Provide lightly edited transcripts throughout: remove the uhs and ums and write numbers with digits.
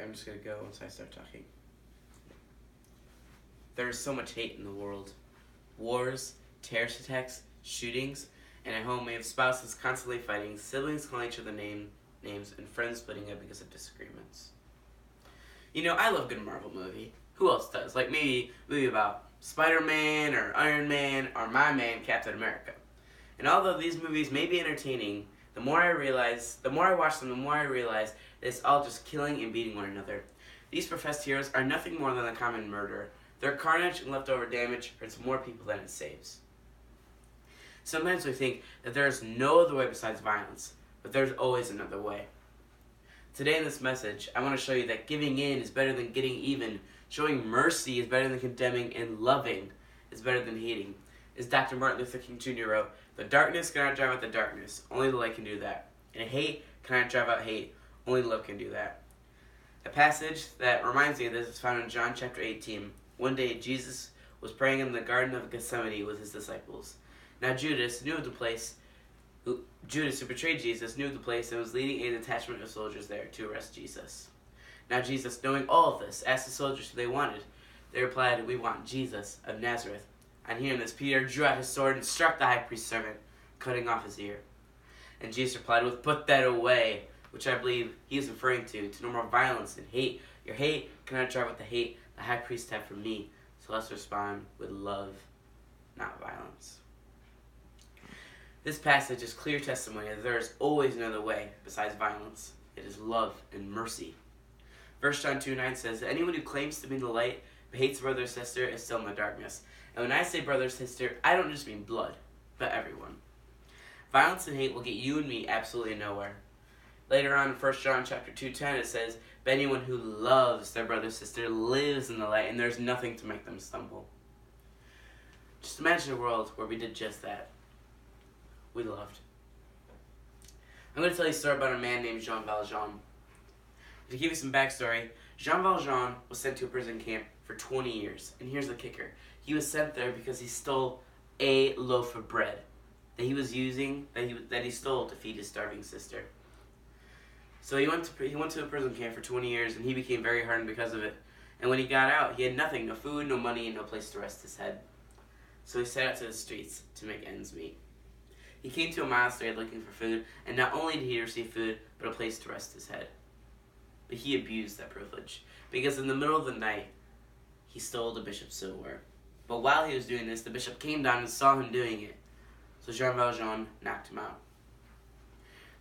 Okay, I'm just going to go once I start talking. There is so much hate in the world. Wars, terrorist attacks, shootings, and at home we have spouses constantly fighting, siblings calling each other names, and friends splitting up because of disagreements. You know, I love a good Marvel movie. Who else does? Like maybe a movie about Spider-Man or Iron Man or my man, Captain America. And although these movies may be entertaining, the more I watch them, the more I realize that it's all just killing and beating one another. These professed heroes are nothing more than a common murder. Their carnage and leftover damage hurts more people than it saves. Sometimes we think that there is no other way besides violence, but there's always another way. Today in this message, I want to show you that giving in is better than getting even, showing mercy is better than condemning, and loving is better than hating. As Dr. Martin Luther King Jr. wrote, "The darkness cannot drive out the darkness, only the light can do that. And hate cannot drive out hate, only love can do that." A passage that reminds me of this is found in John chapter 18. One day, Jesus was praying in the Garden of Gethsemane with his disciples. Now Judas, who betrayed Jesus, knew of the place and was leading a detachment of soldiers there to arrest Jesus. Now Jesus, knowing all of this, asked the soldiers who they wanted. They replied, "We want Jesus of Nazareth." On hearing this, Peter drew out his sword and struck the high priest's servant, cutting off his ear. And Jesus replied with, "Put that away," which I believe he is referring to no more violence and hate. Your hate cannot drive out the hate the high priest had for me. So let's respond with love, not violence. This passage is clear testimony that there is always another way besides violence. It is love and mercy. 1 John 2:9 says, "Anyone who claims to be in the light but hates brother or sister is still in the darkness." And when I say brother or sister, I don't just mean blood, but everyone. Violence and hate will get you and me absolutely nowhere. Later on in 1 John chapter 2:10 it says, "But anyone who loves their brother or sister lives in the light, and there's nothing to make them stumble." Just imagine a world where we did just that. We loved. I'm going to tell you a story about a man named Jean Valjean. To give you some backstory, Jean Valjean was sent to a prison camp for 20 years. And here's the kicker. He was sent there because he stole a loaf of bread that he stole to feed his starving sister. So he went to a prison camp for 20 years, and he became very hardened because of it. And when he got out, he had nothing, no food, no money, and no place to rest his head. So he set out to the streets to make ends meet. He came to a monastery looking for food, and not only did he receive food, but a place to rest his head. But he abused that privilege, because in the middle of the night, he stole the bishop's silverware. But while he was doing this, the bishop came down and saw him doing it. So Jean Valjean knocked him out.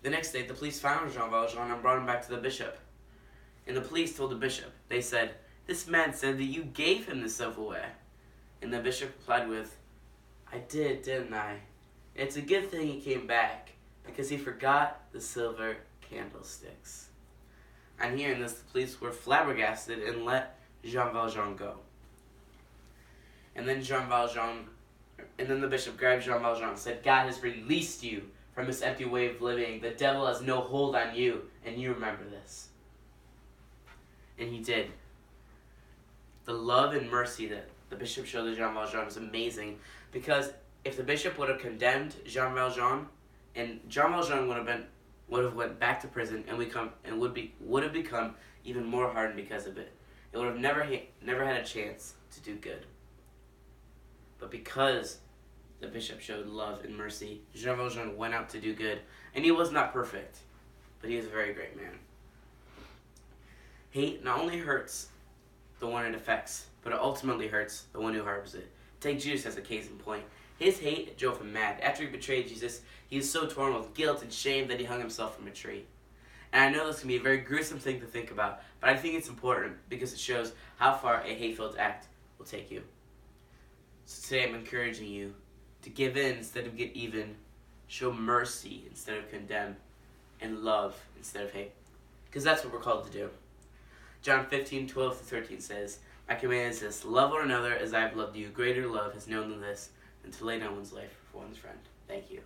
The next day, the police found Jean Valjean and brought him back to the bishop. And the police told the bishop, they said, "This man said that you gave him the silverware." And the bishop replied with, "I did, didn't I? It's a good thing he came back, because he forgot the silver candlesticks." On hearing this, the police were flabbergasted and let Jean Valjean go. And then the bishop grabbed Jean Valjean and said, "God has released you from this empty way of living. The devil has no hold on you, and you remember this." And he did. The love and mercy that the bishop showed to Jean Valjean was amazing, because if the bishop would have condemned Jean Valjean, and Jean Valjean would have went back to prison and would have become even more hardened because of it. It would have never had a chance to do good. But because the bishop showed love and mercy, Jean Valjean went out to do good, and he was not perfect, but he was a very great man. Hate not only hurts the one it affects, but it ultimately hurts the one who harbors it. Take Judas as a case in point. His hate drove him mad. After he betrayed Jesus, he was so torn with guilt and shame that he hung himself from a tree. And I know this can be a very gruesome thing to think about, but I think it's important because it shows how far a hate-filled act will take you. So today I'm encouraging you to give in instead of get even, show mercy instead of condemn, and love instead of hate. Because that's what we're called to do. John 15:12-13 says, "My command is this, love one another as I have loved you. Greater love has known than this, than to lay down one's life for one's friend." Thank you.